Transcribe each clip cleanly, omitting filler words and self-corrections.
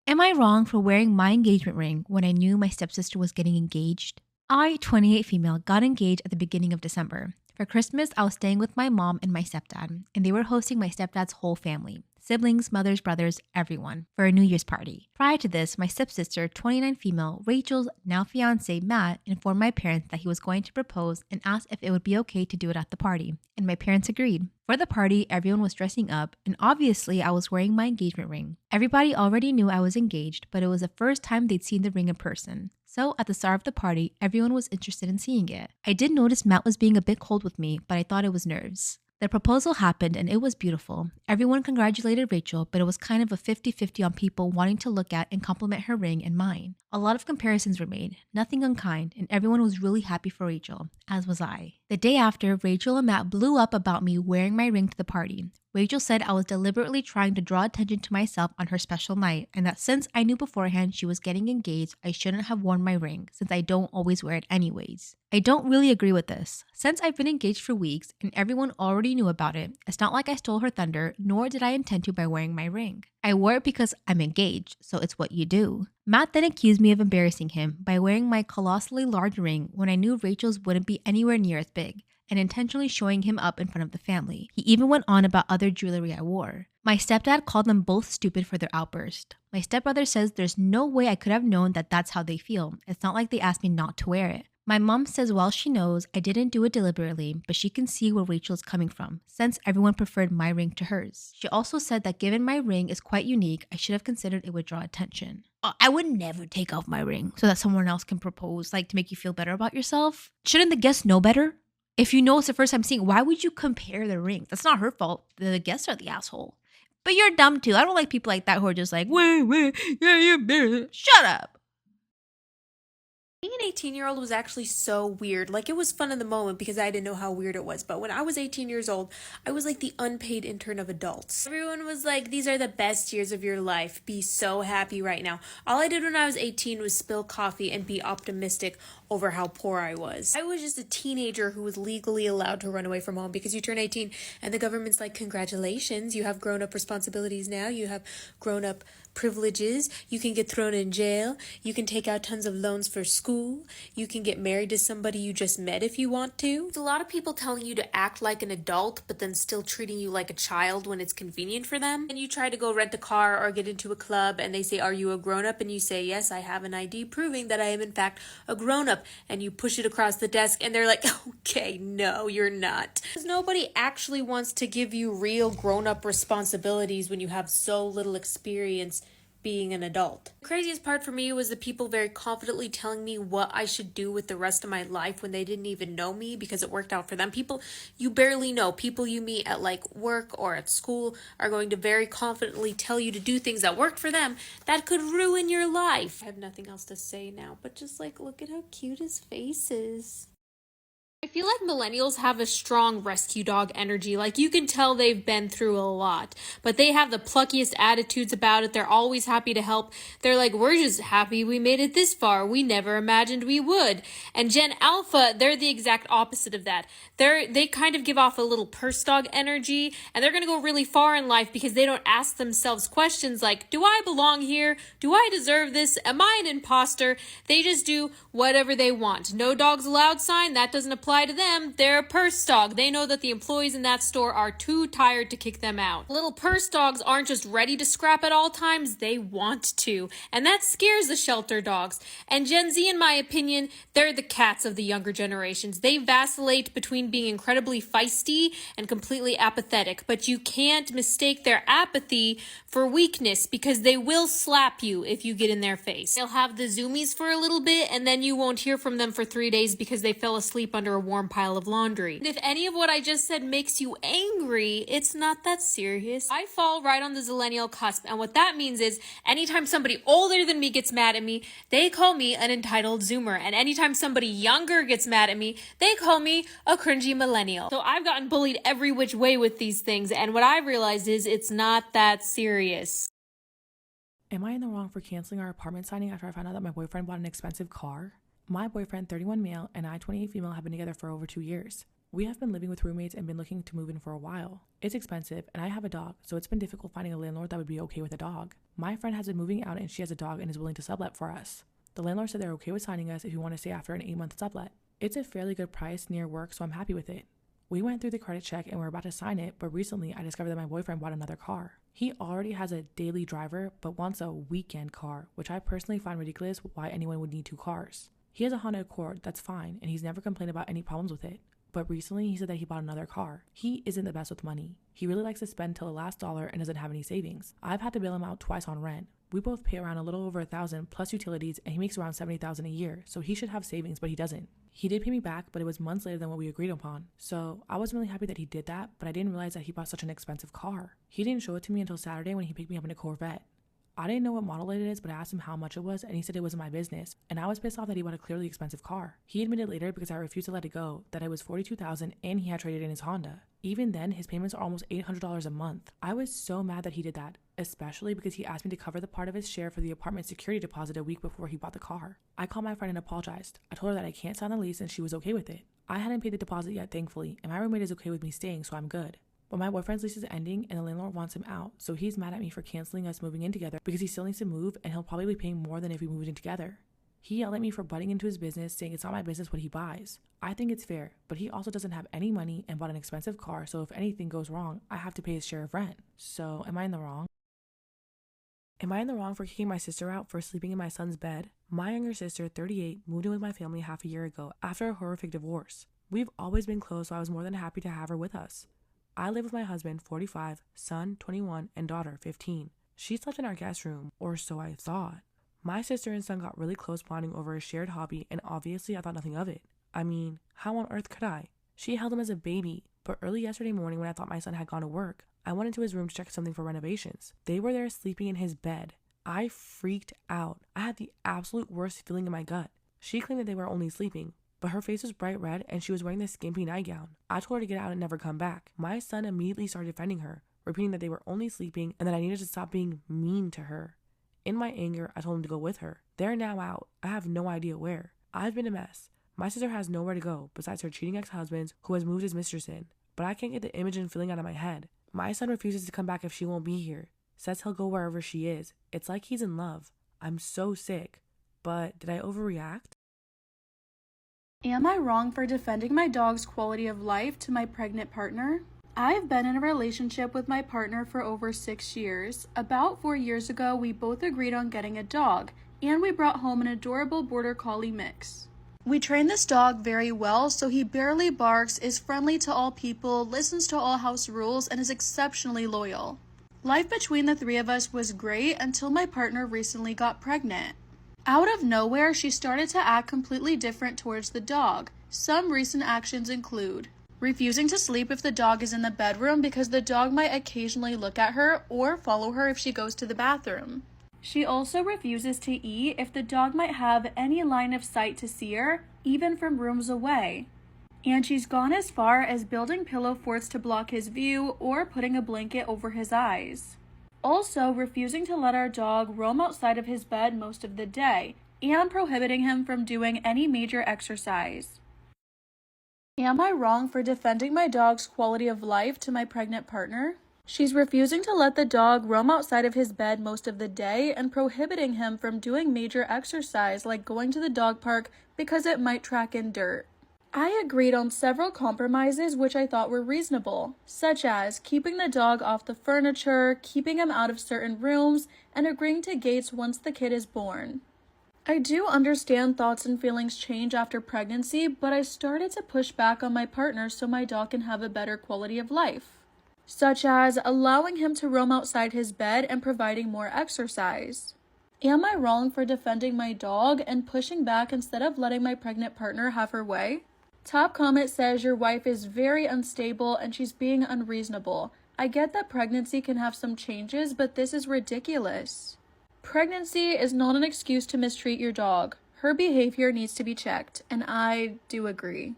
Am I wrong for wearing my engagement ring when I knew my stepsister was getting engaged? I, 28 female, got engaged at the beginning of December. For Christmas, I was staying with my mom and my stepdad, and they were hosting my stepdad's whole family siblings, mothers, brothers, everyone for a New Year's party. Prior to this, my stepsister, 29 female, Rachel's now fiance, Matt, informed my parents that he was going to propose and asked if it would be okay to do it at the party, and my parents agreed. For the party, everyone was dressing up, and obviously I was wearing my engagement ring. Everybody already knew I was engaged, but it was the first time they'd seen the ring in person. So at the start of the party, everyone was interested in seeing it. I did notice Matt was being a bit cold with me, but I thought it was nerves. The proposal happened and it was beautiful. Everyone congratulated Rachel, but it was kind of a 50-50 on people wanting to look at and compliment her ring and mine. A lot of comparisons were made, nothing unkind, and everyone was really happy for Rachel, as was I. The day after, Rachel and Matt blew up about me wearing my ring to the party. Rachel said I was deliberately trying to draw attention to myself on her special night, and that since I knew beforehand she was getting engaged, I shouldn't have worn my ring, since I don't always wear it anyways. I don't really agree with this. Since I've been engaged for weeks and everyone already knew about it, it's not like I stole her thunder, nor did I intend to by wearing my ring. I wore it because I'm engaged, so it's what you do. Matt then accused me of embarrassing him by wearing my colossally large ring when I knew Rachel's wouldn't be anywhere near as big, and intentionally showing him up in front of the family. He even went on about other jewelry I wore. My stepdad called them both stupid for their outburst. My stepbrother says there's no way I could have known that that's how they feel. It's not like they asked me not to wear it. My mom says while she knows I didn't do it deliberately, but she can see where Rachel's coming from, since everyone preferred my ring to hers. She also said that given my ring is quite unique, I should have considered it would draw attention. I would never take off my ring so that someone else can propose, like to make you feel better about yourself. Shouldn't the guests know better? If you know it's the first time seeing, why would you compare the rings? That's not her fault. The guests are the asshole. But you're dumb too. I don't like people like that who are just like, wait, yeah, you're better. Shut up. Being an 18-year-old was actually so weird. Like, it was fun in the moment because I didn't know how weird it was. But when I was 18 years old, I was like the unpaid intern of adults. Everyone was like, these are the best years of your life. Be so happy right now. All I did when I was 18 was spill coffee and be optimistic over how poor I was. I was just a teenager who was legally allowed to run away from home because you turn 18 and the government's like, congratulations, you have grown-up responsibilities now. You have grown-up privileges. You can get thrown in jail. You can take out tons of loans for school. You can get married to somebody you just met if you want to. There's a lot of people telling you to act like an adult, but then still treating you like a child when it's convenient for them. And you try to go rent a car or get into a club and they say, are you a grown-up? And you say, yes, I have an ID proving that I am in fact a grown-up. And you push it across the desk and they're like, okay, no, you're not. Because nobody actually wants to give you real grown-up responsibilities when you have so little experience being an adult. The craziest part for me was the people very confidently telling me what I should do with the rest of my life when they didn't even know me because it worked out for them. People you barely know, people you meet at like work or at school are going to very confidently tell you to do things that worked for them that could ruin your life. I have nothing else to say now, but just like look at how cute his face is. I feel like millennials have a strong rescue dog energy. Like, you can tell they've been through a lot, but they have the pluckiest attitudes about it. They're always happy to help. They're like, we're just happy we made it this far. We never imagined we would. And Gen Alpha, they're the exact opposite of that. They kind of give off a little purse dog energy, and they're going to go really far in life because they don't ask themselves questions like, do I belong here? Do I deserve this? Am I an imposter? They just do whatever they want. No dogs allowed sign, that doesn't apply to them. They're a purse dog. They know that the employees in that store are too tired to kick them out. Little purse dogs aren't just ready to scrap at all times, they want to. And that scares the shelter dogs. And Gen Z, in my opinion, they're the cats of the younger generations. They vacillate between being incredibly feisty and completely apathetic, but you can't mistake their apathy for weakness because they will slap you if you get in their face. They'll have the zoomies for a little bit and then you won't hear from them for 3 days because they fell asleep under a warm pile of laundry. And if any of what I just said makes you angry, it's not that serious. I fall right on the zillennial cusp, and what that means is anytime somebody older than me gets mad at me, they call me an entitled zoomer, and anytime somebody younger gets mad at me, they call me a cringy millennial. So I've gotten bullied every which way with these things, and what I've realized is it's not that serious. Am I in the wrong for canceling our apartment signing after I found out that my boyfriend bought an expensive car? My boyfriend, 31 male, and I, 28 female, have been together for over 2 years. We have been living with roommates and been looking to move in for a while. It's expensive, and I have a dog, so it's been difficult finding a landlord that would be okay with a dog. My friend has been moving out and she has a dog and is willing to sublet for us. The landlord said they're okay with signing us if we want to stay after an 8-month sublet. It's a fairly good price near work, so I'm happy with it. We went through the credit check and we're about to sign it, but recently I discovered that my boyfriend bought another car. He already has a daily driver, but wants a weekend car, which I personally find ridiculous why anyone would need 2 cars. He has a Honda Accord, that's fine, and he's never complained about any problems with it. But recently he said that he bought another car. He isn't the best with money. He really likes to spend till the last dollar and doesn't have any savings. I've had to bail him out twice on rent. We both pay around a little over $1,000 plus utilities, and he makes around $70,000 a year, so he should have savings, but he doesn't. He did pay me back, but it was months later than what we agreed upon. So I wasn't really happy that he did that, but I didn't realize that he bought such an expensive car. He didn't show it to me until Saturday when he picked me up in a Corvette. I didn't know what model it is, but I asked him how much it was, and he said it wasn't my business, and I was pissed off that he bought a clearly expensive car. He admitted later, because I refused to let it go, that it was $42,000 and he had traded in his Honda. Even then, his payments are almost $800 a month. I was so mad that he did that, especially because he asked me to cover the part of his share for the apartment security deposit a week before he bought the car. I called my friend and apologized. I told her that I can't sign the lease and she was okay with it. I hadn't paid the deposit yet, thankfully, and my roommate is okay with me staying, so I'm good. But my boyfriend's lease is ending and the landlord wants him out, so he's mad at me for canceling us moving in together because he still needs to move and he'll probably be paying more than if we moved in together. He yelled at me for butting into his business, saying it's not my business what he buys. I think it's fair, but he also doesn't have any money and bought an expensive car, so if anything goes wrong, I have to pay his share of rent. So am I in the wrong? Am I in the wrong for kicking my sister out for sleeping in my son's bed? My younger sister, 38, moved in with my family half a year ago after a horrific divorce. We've always been close, so I was more than happy to have her with us. I live with my husband, 45, son, 21, and daughter, 15. She slept in our guest room, or so I thought. My sister and son got really close bonding over a shared hobby, and obviously I thought nothing of it. I mean, how on earth could I? She held him as a baby, but early yesterday morning when I thought my son had gone to work, I went into his room to check something for renovations. They were there sleeping in his bed. I freaked out. I had the absolute worst feeling in my gut. She claimed that they were only sleeping, but her face was bright red and she was wearing this skimpy nightgown. I told her to get out and never come back. My son immediately started defending her, repeating that they were only sleeping and that I needed to stop being mean to her. In my anger, I told him to go with her. They're now out. I have no idea where. I've been a mess. My sister has nowhere to go besides her cheating ex-husband who has moved his mistress in, but I can't get the image and feeling out of my head. My son refuses to come back if she won't be here. Says he'll go wherever she is. It's like he's in love. I'm so sick. But did I overreact? Am I wrong for defending my dog's quality of life to my pregnant partner? I've been in a relationship with my partner for over 6 years. About 4 years ago, we both agreed on getting a dog, and we brought home an adorable border collie mix. We trained this dog very well, so he barely barks, is friendly to all people, listens to all house rules, and is exceptionally loyal. Life between the 3 of us was great until my partner recently got pregnant. Out of nowhere, she started to act completely different towards the dog. Some recent actions include refusing to sleep if the dog is in the bedroom because the dog might occasionally look at her or follow her if she goes to the bathroom. She also refuses to eat if the dog might have any line of sight to see her, even from rooms away. And she's gone as far as building pillow forts to block his view or putting a blanket over his eyes. Also, refusing to let our dog roam outside of his bed most of the day, and prohibiting him from doing any major exercise. Am I wrong for defending my dog's quality of life to my pregnant partner? She's refusing to let the dog roam outside of his bed most of the day and prohibiting him from doing major exercise like going to the dog park because it might track in dirt. I agreed on several compromises which I thought were reasonable, such as keeping the dog off the furniture, keeping him out of certain rooms, and agreeing to gates once the kid is born. I do understand thoughts and feelings change after pregnancy, but I started to push back on my partner so my dog can have a better quality of life, such as allowing him to roam outside his bed and providing more exercise. Am I wrong for defending my dog and pushing back instead of letting my pregnant partner have her way? Top comment says your wife is very unstable and she's being unreasonable. I get that pregnancy can have some changes, but this is ridiculous. Pregnancy is not an excuse to mistreat your dog. Her behavior needs to be checked, and I do agree.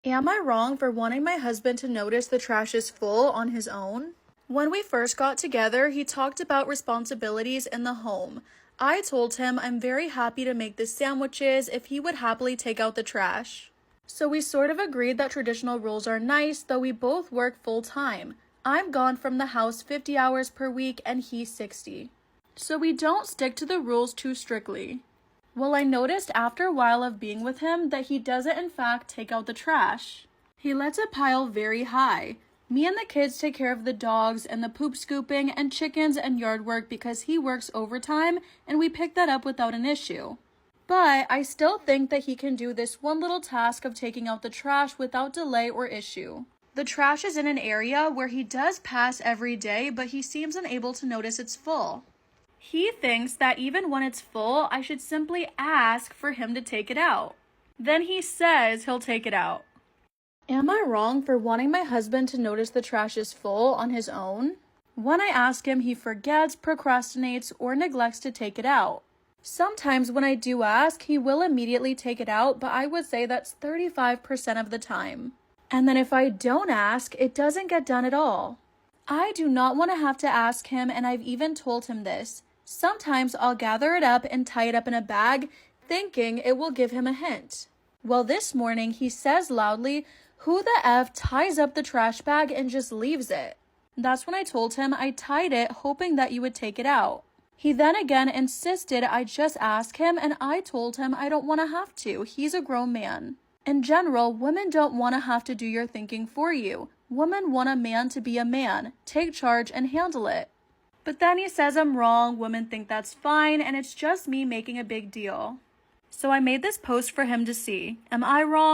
Am I wrong for wanting my husband to notice the trash is full on his own? When we first got together, he talked about responsibilities in the home. I told him I'm very happy to make the sandwiches if he would happily take out the trash. So we sort of agreed that traditional rules are nice, though we both work full time. I'm gone from the house 50 hours per week and he's 60. so we don't stick to the rules too strictly. Well, I noticed after a while of being with him that he doesn't in fact take out the trash. He lets it pile very high. Me and the kids take care of the dogs and the poop scooping and chickens and yard work because he works overtime and we pick that up without an issue. But I still think that he can do this one little task of taking out the trash without delay or issue. The trash is in an area where he does pass every day, but he seems unable to notice it's full. He thinks that even when it's full, I should simply ask for him to take it out. Then he says he'll take it out. Am I wrong for wanting my husband to notice the trash is full on his own? When I ask him, he forgets, procrastinates, or neglects to take it out. Sometimes when I do ask, he will immediately take it out, but I would say that's 35% of the time. And then if I don't ask, it doesn't get done at all. I do not want to have to ask him, and I've even told him this. Sometimes I'll gather it up and tie it up in a bag, thinking it will give him a hint. Well, this morning he says loudly, "Who the F ties up the trash bag and just leaves it?" That's when I told him I tied it hoping that you would take it out. He then again insisted I just ask him, and I told him I don't want to have to. He's a grown man. In general, women don't want to have to do your thinking for you. Women want a man to be a man, take charge and handle it. But then he says I'm wrong, women think that's fine, and it's just me making a big deal. So I made this post for him to see. Am I wrong?